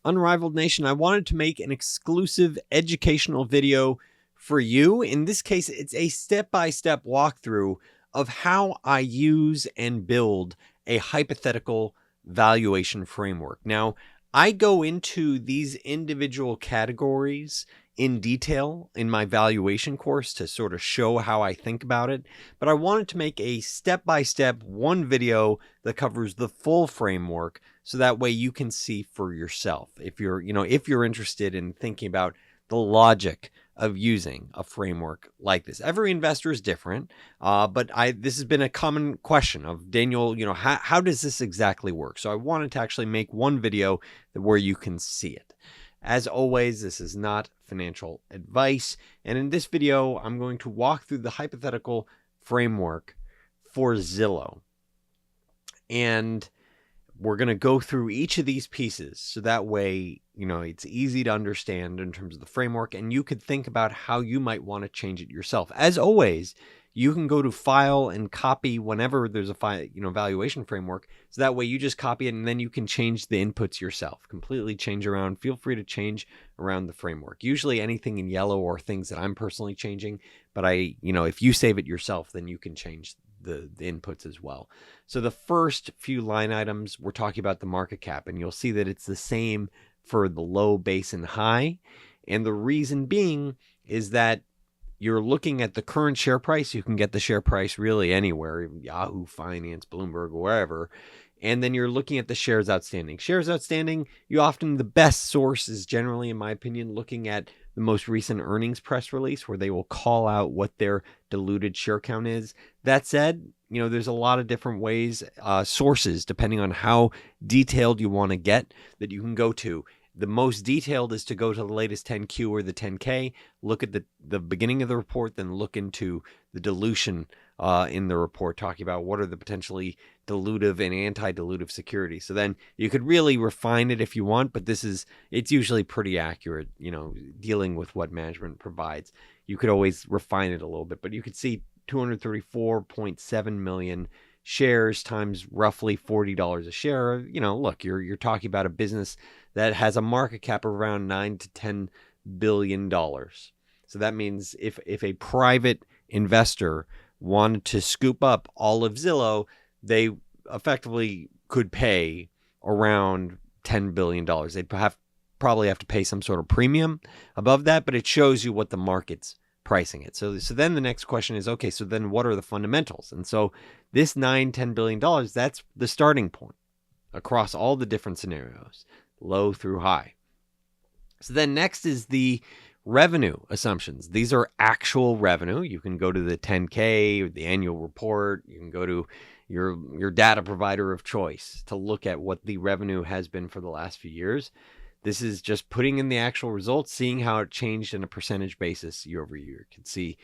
Unrivaled Nation, I wanted to make an exclusive educational video for you. In this case, it's a step-by-step walkthrough of how I use and build a hypothetical valuation framework. Now, I go into these individual categories in detail in my valuation course to sort of show how I think about it, but I wanted to make a step-by-step one video that covers the full framework so that way you can see for yourself if you're interested in thinking about the logic of using a framework like this. Every investor is different, but this has been a common question of, Daniel, how does this exactly work? So I wanted to actually make one video where you can see it. As always, this is not financial advice, and in this video, I'm going to walk through the hypothetical framework for Zillow. And we're going to go through each of these pieces so that way, it's easy to understand in terms of the framework, and you could think about how you might want to change it yourself. As always, you can go to file and copy whenever there's a valuation framework. So that way you just copy it and then you can change the inputs yourself, completely change around. Feel free to change around the framework. Usually anything in yellow or things that I'm personally changing, but if you save it yourself, then you can change the inputs as well. So the first few line items, we're talking about the market cap, and you'll see that it's the same for the low, base, and high. And the reason being is that you're looking at the current share price. You can get the share price really anywhere, Yahoo Finance, Bloomberg, wherever. And then you're looking at the shares outstanding. Shares outstanding, the best source is generally, in my opinion, looking at the most recent earnings press release where they will call out what their diluted share count is. That said, there's a lot of different ways, sources, depending on how detailed you want to get, that you can go to. The most detailed is to go to the latest 10Q or the 10K, look at the beginning of the report, then look into the dilution in the report, talking about what are the potentially dilutive and anti-dilutive securities. So then you could really refine it if you want, but it's usually pretty accurate, dealing with what management provides. You could always refine it a little bit, but you could see 234.7 million shares times roughly $40 a share. Look, you're talking about a business that has a market cap of around $9 to $10 billion. So that means if a private investor wanted to scoop up all of Zillow, they effectively could pay around $10 billion. They'd probably have to pay some sort of premium above that, but it shows you what the market's pricing it. So then the next question is, okay, so then what are the fundamentals? And so this $10 billion, that's the starting point across all the different scenarios, low through high. So then next is the revenue assumptions. These are actual revenue. You can go to the 10K or the annual report. You can go to your data provider of choice to look at what the revenue has been for the last few years. This is just putting in the actual results, seeing how it changed on a percentage basis year over year. You can see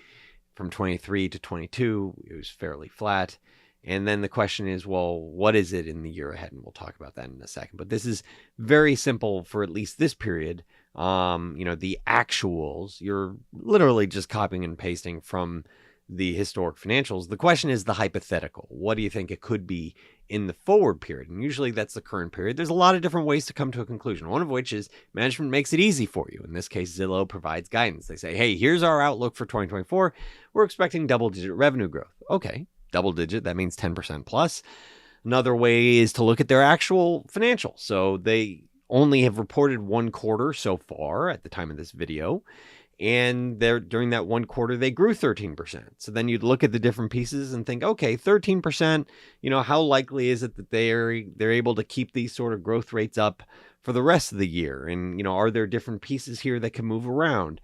from 23 to 22, it was fairly flat. And then the question is, well, what is it in the year ahead? And we'll talk about that in a second. But this is very simple for at least this period. The actuals, you're literally just copying and pasting from the historic financials. The question is the hypothetical. What do you think it could be in the forward period? And usually that's the current period. There's a lot of different ways to come to a conclusion, one of which is management makes it easy for you. In this case, Zillow provides guidance. They say, hey, here's our outlook for 2024. We're expecting double-digit revenue growth. Okay, double-digit, that means 10% plus. Another way is to look at their actual financials. So they only have reported one quarter so far at the time of this video. And during that one quarter, they grew 13%. So then you'd look at the different pieces and think, okay, 13%, how likely is it that they're able to keep these sort of growth rates up for the rest of the year? And, are there different pieces here that can move around?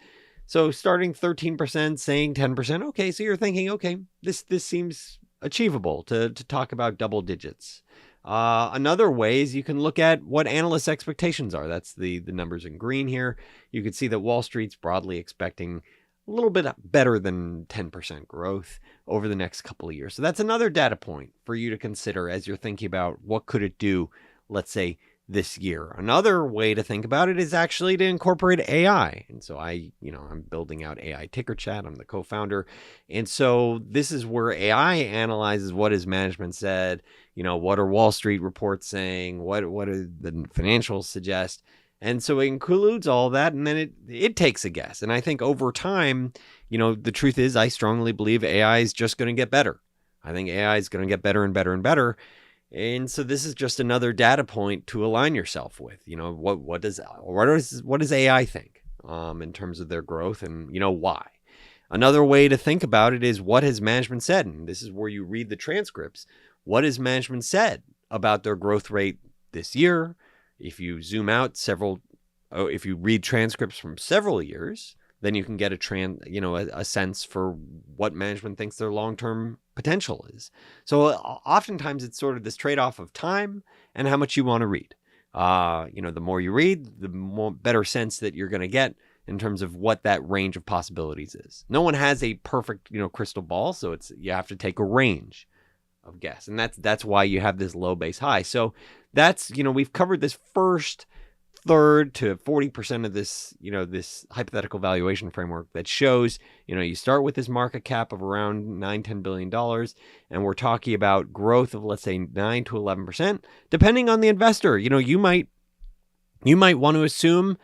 So starting 13%, saying 10%, okay, so you're thinking, okay, this seems achievable to talk about double digits. Another way is you can look at what analysts' expectations are. That's the numbers in green here. You can see that Wall Street's broadly expecting a little bit better than 10% growth over the next couple of years. So that's another data point for you to consider as you're thinking about what could it do, let's say, this year. Another way to think about it is actually to incorporate AI. And so I'm building out AI Ticker Chat. I'm the co-founder. And so this is where AI analyzes what has management said, what are Wall Street reports saying, what do the financials suggest, And so it includes all that, and then it takes a guess. And I think over time, the truth is I strongly believe AI is just going to get better. I think AI is going to get better and better and better. And so this is just another data point to align yourself with. What does AI think in terms of their growth, and why? Another way to think about it is, what has management said? And this is where you read the transcripts. What has management said about their growth rate this year? If you zoom out if you read transcripts from several years, then you can get a sense for what management thinks their long-term potential is. So oftentimes it's sort of this trade-off of time and how much you want to read. The more you read, the better sense that you're going to get in terms of what that range of possibilities is. No one has a perfect, crystal ball, so you have to take a range of guess, and that's why you have this low base high. So that's, we've covered this first third to 40% of this, this hypothetical valuation framework that shows, you start with this market cap of around $9-10 billion, and we're talking about growth of, let's say, 9 to 11%, depending on the investor. You might want to assume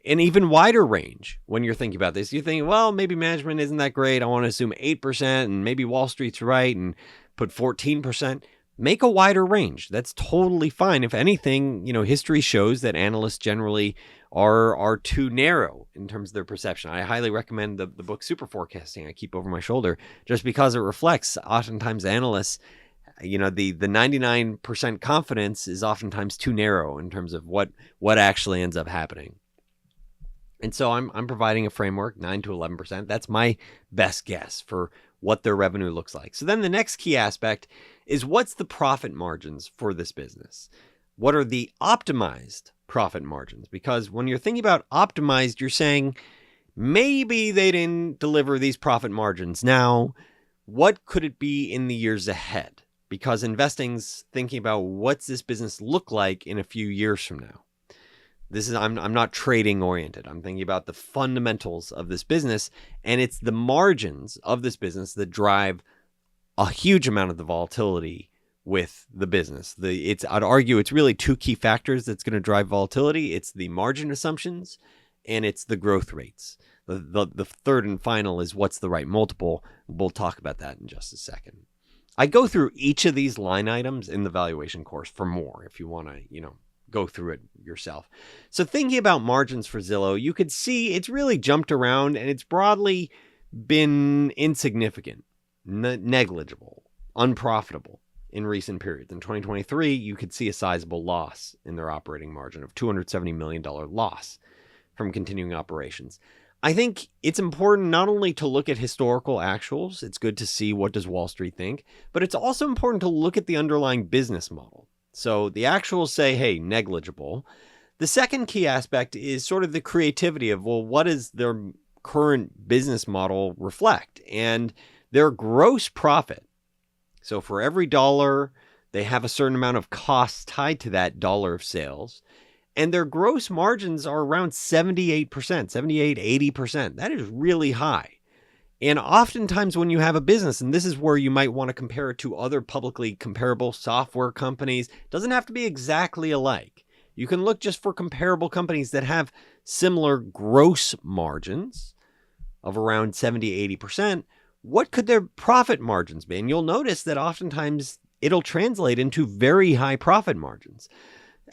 an even wider range when you're thinking about this. You think, well, maybe management isn't that great. I want to assume 8%, and maybe Wall Street's right and put 14%. Make a wider range. That's totally fine. If anything, history shows that analysts generally are too narrow in terms of their perception. I highly recommend the book Super Forecasting I keep over my shoulder, just because it reflects oftentimes analysts, the 99% confidence is oftentimes too narrow in terms of what actually ends up happening. And so I'm providing a framework, 9 to 11%. That's my best guess for what their revenue looks like. So then the next key aspect is, what's the profit margins for this business? What are the optimized profit margins? Because when you're thinking about optimized, you're saying maybe they didn't deliver these profit margins. Now, what could it be in the years ahead? Because investing's thinking about, what's this business look like in a few years from now? I'm not trading oriented. I'm thinking about the fundamentals of this business, and it's the margins of this business that drive a huge amount of the volatility with the business. I'd argue it's really two key factors that's going to drive volatility. It's the margin assumptions, and it's the growth rates. The third and final is, what's the right multiple? We'll talk about that in just a second. I go through each of these line items in the valuation course for more if you want to, go through it yourself. So thinking about margins for Zillow, you could see it's really jumped around, and it's broadly been insignificant, negligible, unprofitable in recent periods. In 2023, you could see a sizable loss in their operating margin of $270 million loss from continuing operations. I think it's important not only to look at historical actuals, it's good to see what does Wall Street think, but it's also important to look at the underlying business model. So the actuals say, hey, negligible. The second key aspect is sort of the creativity of, well, what does their current business model reflect? And their gross profit. So for every dollar, they have a certain amount of costs tied to that dollar of sales. And their gross margins are around 78%, 80%. That is really high. And oftentimes when you have a business, and this is where you might want to compare it to other publicly comparable software companies, it doesn't have to be exactly alike. You can look just for comparable companies that have similar gross margins of around 70-80%. What could their profit margins be? And you'll notice that oftentimes it'll translate into very high profit margins.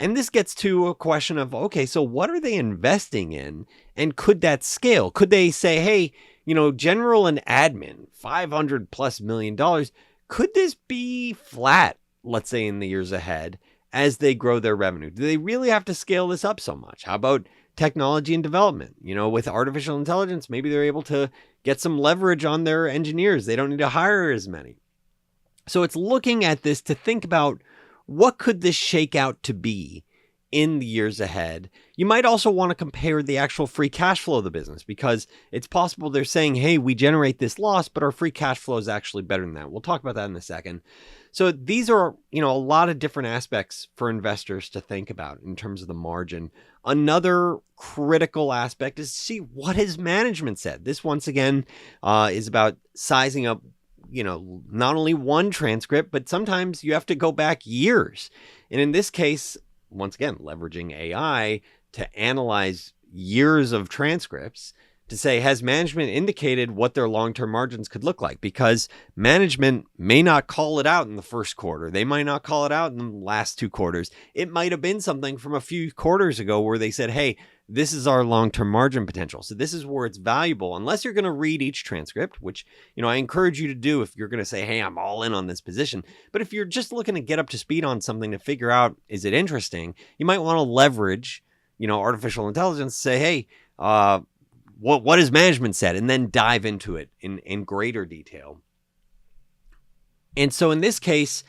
And this gets to a question of, okay, so what are they investing in? And could that scale? Could they say, hey, general and admin, $500+ million, could this be flat, let's say, in the years ahead as they grow their revenue? Do they really have to scale this up so much? How about technology and development? With artificial intelligence, maybe they're able to get some leverage on their engineers. They don't need to hire as many. So it's looking at this to think about, what could this shake out to be in the years ahead? You might also want to compare the actual free cash flow of the business, because it's possible they're saying, hey, we generate this loss, but our free cash flow is actually better than that. We'll talk about that in a second. So these are, a lot of different aspects for investors to think about in terms of the margin. Another critical aspect is to see, what has management said? This, once again, is about sizing up, not only one transcript, but sometimes you have to go back years. And in this case, once again, leveraging AI, to analyze years of transcripts to say, has management indicated what their long-term margins could look like? Because management may not call it out in the first quarter. They might not call it out in the last 2 quarters. It might have been something from a few quarters ago where they said, hey, this is our long-term margin potential. So this is where it's valuable, unless you're going to read each transcript, which, I encourage you to do if you're going to say, hey, I'm all in on this position. But if you're just looking to get up to speed on something to figure out, is it interesting? You might want to leverage, artificial intelligence to say, hey, what has management said, and then dive into it in greater detail. And so in this case,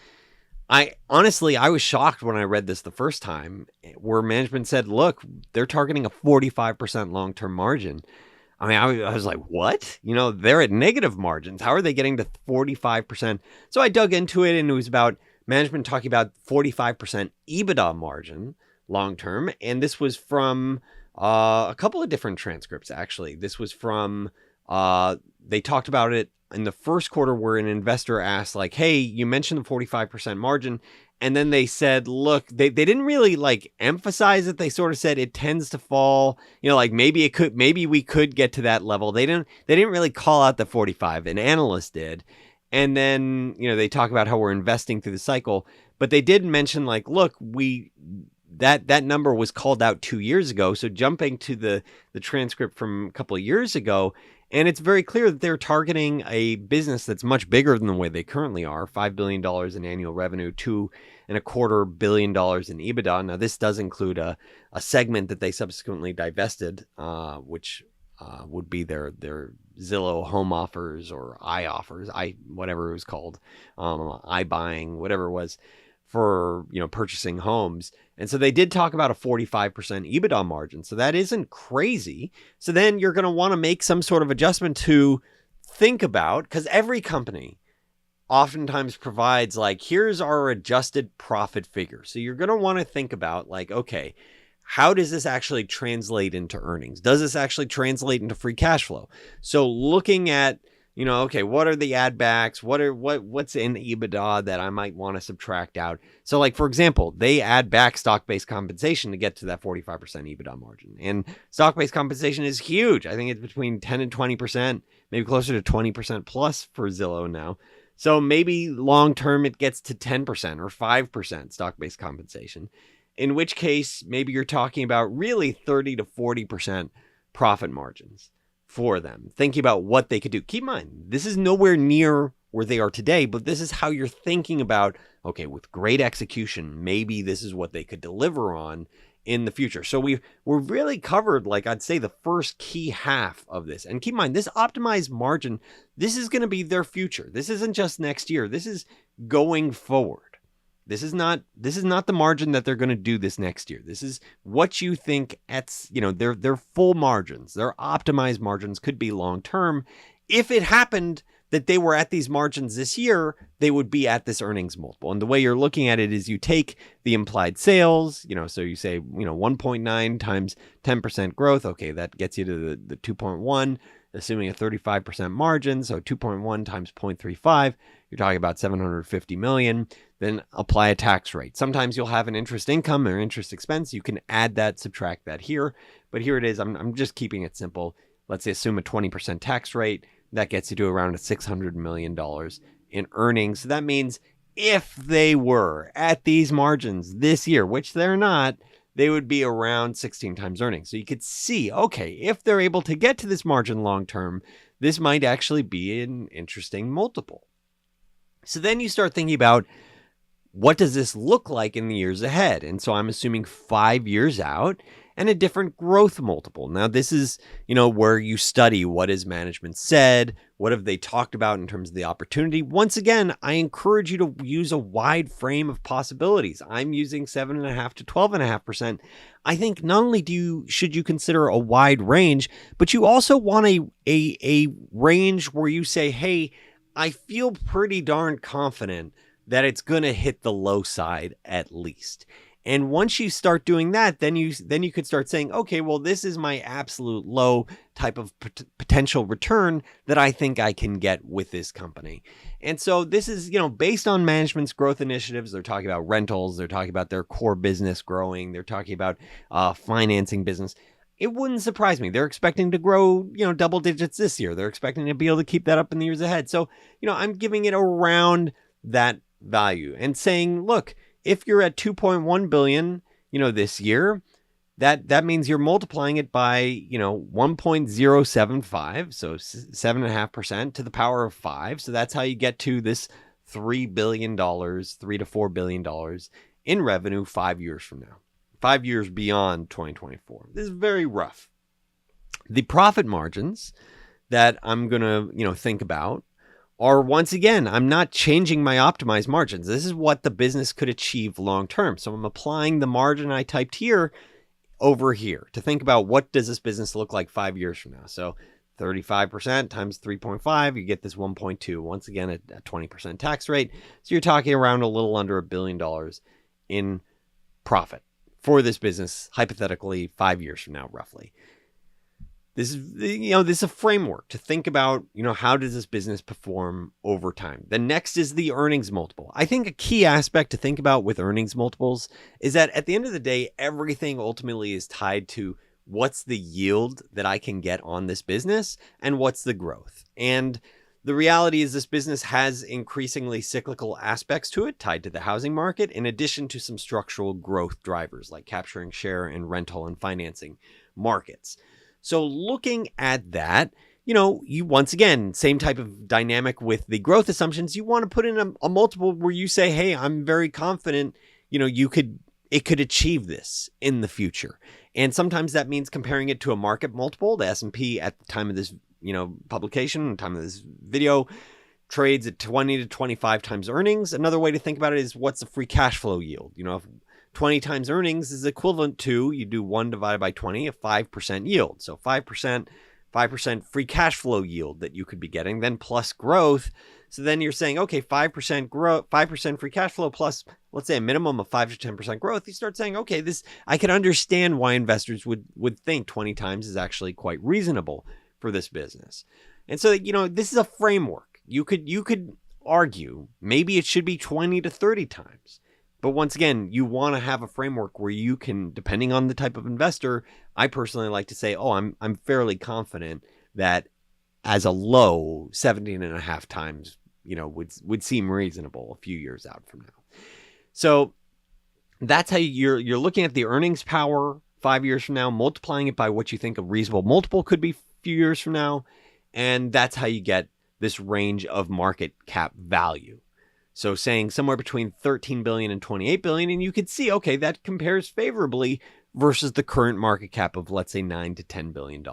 I was shocked when I read this the first time, where management said, look, they're targeting a 45% long-term margin. I mean, I was like, what? They're at negative margins. How are they getting to 45%? So I dug into it, and it was about management talking about 45% EBITDA margin long-term. And this was from a couple of different transcripts, actually. This was from, they talked about it in the first quarter where an investor asked, like, hey, you mentioned the 45% margin. And then they said, look, they didn't really emphasize it. They sort of said it tends to fall, maybe we could get to that level. They didn't really call out the 45. An analyst did. And then, they talk about how we're investing through the cycle, but they did mention look, that number was called out 2 years ago. So jumping to the transcript from a couple of years ago, and it's very clear that they're targeting a business that's much bigger than the way they currently are. $5 billion in annual revenue, $2.25 billion in EBITDA. Now, this does include a segment that they subsequently divested, which would be their Zillow home offers or iOffers, whatever it was called, iBuying, whatever it was, for purchasing homes. And so they did talk about a 45% EBITDA margin. So that isn't crazy. So then you're going to want to make some sort of adjustment to think about, because every company oftentimes provides here's our adjusted profit figure. So you're going to want to think about okay, how does this actually translate into earnings? Does this actually translate into free cash flow? So looking at okay, what are the add backs? What's in EBITDA that I might want to subtract out? So for example, they add back stock-based compensation to get to that 45% EBITDA margin. And stock-based compensation is huge. I think it's between 10 and 20%, maybe closer to 20% plus for Zillow now. So maybe long-term it gets to 10% or 5% stock-based compensation, in which case maybe you're talking about really 30 to 40% profit margins for them, thinking about what they could do. Keep in mind, this is nowhere near where they are today, but this is how you're thinking about, okay, with great execution, maybe this is what they could deliver on in the future. So we're really covered, I'd say, the first key half of this. And keep in mind, this optimized margin, this is going to be their future. This isn't just next year. This is going forward. This is not the margin that they're going to do this next year. This is what you think their full margins, their optimized margins could be long term. If it happened that they were at these margins this year, they would be at this earnings multiple. And the way you're looking at it is you take the implied sales, so you say, 1.9 times 10% growth. Okay, that gets you to the 2.1, assuming a 35% margin. So 2.1 times 0.35, you're talking about 750 million. Then apply a tax rate. Sometimes you'll have an interest income or interest expense. You can add that, subtract that here. But here it is. I'm just keeping it simple. Let's say assume a 20% tax rate. That gets you to around $600 million in earnings. So that means if they were at these margins this year, which they're not, they would be around 16 times earnings. So you could see, okay, if they're able to get to this margin long term, this might actually be an interesting multiple. So then you start thinking about, what does this look like in the years ahead? And so I'm assuming 5 years out and a different growth multiple. Now, this is, where you study what has management said, what have they talked about in terms of the opportunity. Once again, I encourage you to use a wide frame of possibilities. I'm using 7.5 to 12.5%. I think not only should you consider a wide range, but you also want a range where you say, hey, I feel pretty darn confident that it's going to hit the low side at least. And once you start doing that, then you could start saying, okay, well, this is my absolute low type of potential return that I think I can get with this company. And so this is, based on management's growth initiatives. They're talking about rentals. They're talking about their core business growing. They're talking about financing business. It wouldn't surprise me. They're expecting to grow, double digits this year. They're expecting to be able to keep that up in the years ahead. So, I'm giving it around that value and saying, look, if you're at 2.1 billion, this year, that means you're multiplying it by, 1.075, so 7.5% to the power of 5. So that's how you get to this $3 billion, $3 to $4 billion in revenue 5 years from now, 5 years beyond 2024. This is very rough. The profit margins that I'm going to, think about are, once again, I'm not changing my optimized margins. This is what the business could achieve long term. So I'm applying the margin I typed here over here to think about what does this business look like 5 years from now. So 35% times 3.5, you get this 1.2. Once again, a 20% tax rate. So you're talking around a little under $1 billion in profit for this business, hypothetically 5 years from now, roughly. This is a framework to think about, how does this business perform over time? The next is the earnings multiple. I think a key aspect to think about with earnings multiples is that at the end of the day, everything ultimately is tied to what's the yield that I can get on this business and what's the growth. And the reality is this business has increasingly cyclical aspects to it tied to the housing market, in addition to some structural growth drivers like capturing share in rental and financing markets. So looking at that, you once again, same type of dynamic with the growth assumptions. You want to put in a multiple where you say, hey, I'm very confident, it could achieve this in the future. And sometimes that means comparing it to a market multiple. The S&P at the time of this, publication, time of this video, trades at 20 to 25 times earnings. Another way to think about it is what's the free cash flow yield? If 20 times earnings is equivalent to, you do 1 divided by 20, a 5% yield. So 5% free cash flow yield that you could be getting, then plus growth. So then you're saying, okay, 5% growth, 5% free cash flow plus, let's say, a minimum of 5 to 10% growth. You start saying, okay, I can understand why investors would think 20 times is actually quite reasonable for this business. And so, this is a framework. You could argue maybe it should be 20 to 30 times. But once again, you want to have a framework where you can, depending on the type of investor, I personally like to say, I'm fairly confident that as a low, 17.5 times, would seem reasonable a few years out from now. So that's how you're looking at the earnings power 5 years from now, multiplying it by what you think a reasonable multiple could be a few years from now. And that's how you get this range of market cap value. So saying somewhere between 13 billion and 28 billion, and you could see, okay, that compares favorably versus the current market cap of, let's say, $9 to $10 billion.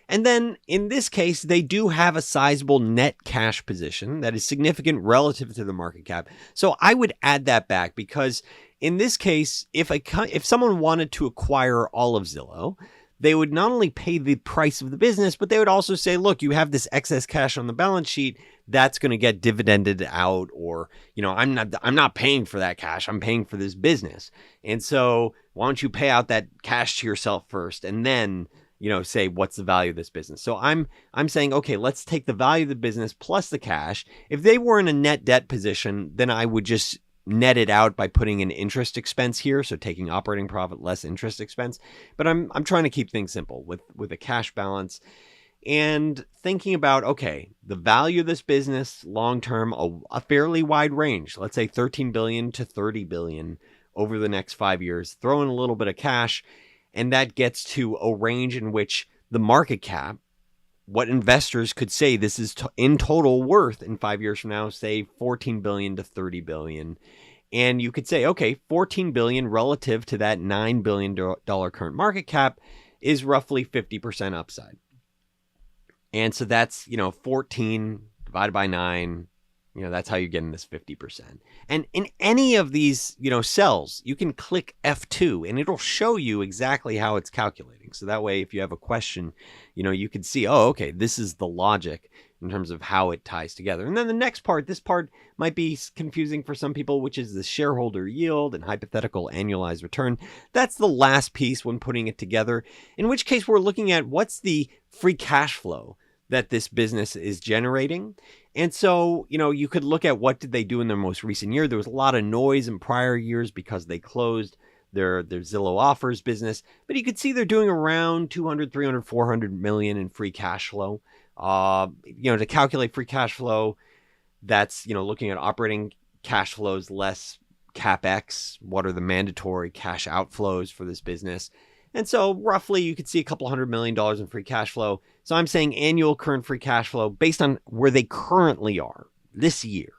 And then in this case, they do have a sizable net cash position that is significant relative to the market cap. So I would add that back, because in this case, if someone wanted to acquire all of Zillow, they would not only pay the price of the business, but they would also say, look, you have this excess cash on the balance sheet that's going to get dividended out, or, I'm not paying for that cash. I'm paying for this business. And so why don't you pay out that cash to yourself first and then, say, what's the value of this business? So I'm saying, okay, let's take the value of the business plus the cash. If they were in a net debt position, then I would just net it out by putting an interest expense here. So taking operating profit less interest expense. But I'm trying to keep things simple with a cash balance and thinking about, okay, the value of this business long-term, a fairly wide range, let's say 13 billion to 30 billion over the next 5 years, throw in a little bit of cash. And that gets to a range in which the market cap, what investors could say this is in total worth in 5 years from now, say 14 billion to 30 billion. And you could say, okay, 14 billion relative to that $9 billion current market cap is roughly 50% upside. And so that's, 14 divided by 9, that's how you're getting this 50%. And in any of these, cells, you can click F2 and it'll show you exactly how it's calculating. So that way, if you have a question, you can see, okay, this is the logic in terms of how it ties together. And then the next part, this part might be confusing for some people, which is the shareholder yield and hypothetical annualized return. That's the last piece when putting it together, in which case we're looking at what's the free cash flow that this business is generating. And so, you could look at what did they do in their most recent year. There was a lot of noise in prior years because they closed their Zillow offers business, but you could see they're doing around 200, 300, 400 million in free cash flow. To calculate free cash flow, that's, looking at operating cash flows less CapEx. What are the mandatory cash outflows for this business? And so roughly you could see a couple $100 million in free cash flow. So I'm saying annual current free cash flow based on where they currently are this year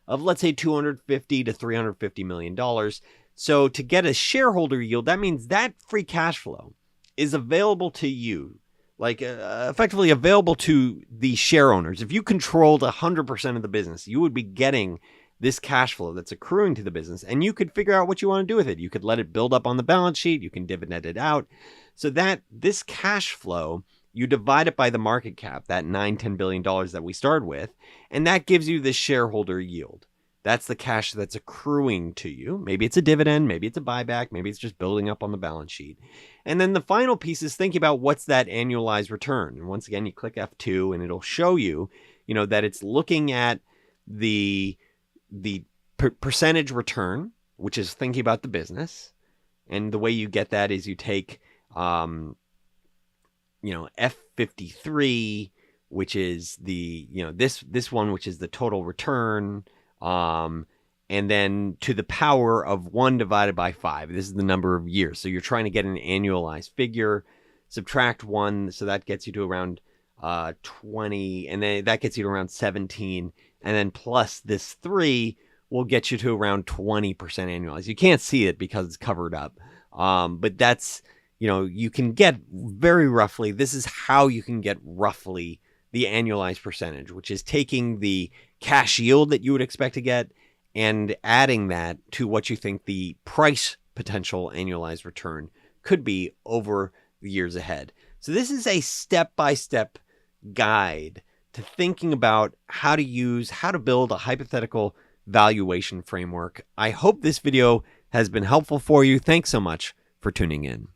of, let's say, $250 to $350 million. So to get a shareholder yield, that means that free cash flow is available to you, like effectively available to the share owners. If you controlled 100% of the business, you would be getting this cash flow that's accruing to the business, and you could figure out what you want to do with it. You could let it build up on the balance sheet. You can dividend it out. So that this cash flow, you divide it by the market cap, that $10 billion that we started with, and that gives you the shareholder yield. That's the cash that's accruing to you. Maybe it's a dividend, maybe it's a buyback, maybe it's just building up on the balance sheet. And then the final piece is thinking about what's that annualized return. And once again, you click F2 and it'll show you, that it's looking at the percentage return, which is thinking about the business. And the way you get that is you take, F53, which is the, this one, which is the total return, and then to the power of 1 divided by 5. This is the number of years. So you're trying to get an annualized figure, subtract 1. So that gets you to around 20, and then that gets you to around 17. And then plus this 3 will get you to around 20% annualized. You can't see it because it's covered up. But that's, you can get very roughly, this is how you can get roughly the annualized percentage, which is taking the cash yield that you would expect to get and adding that to what you think the price potential annualized return could be over the years ahead. So this is a step-by-step guide to thinking about how to build a hypothetical valuation framework. I hope this video has been helpful for you. Thanks so much for tuning in.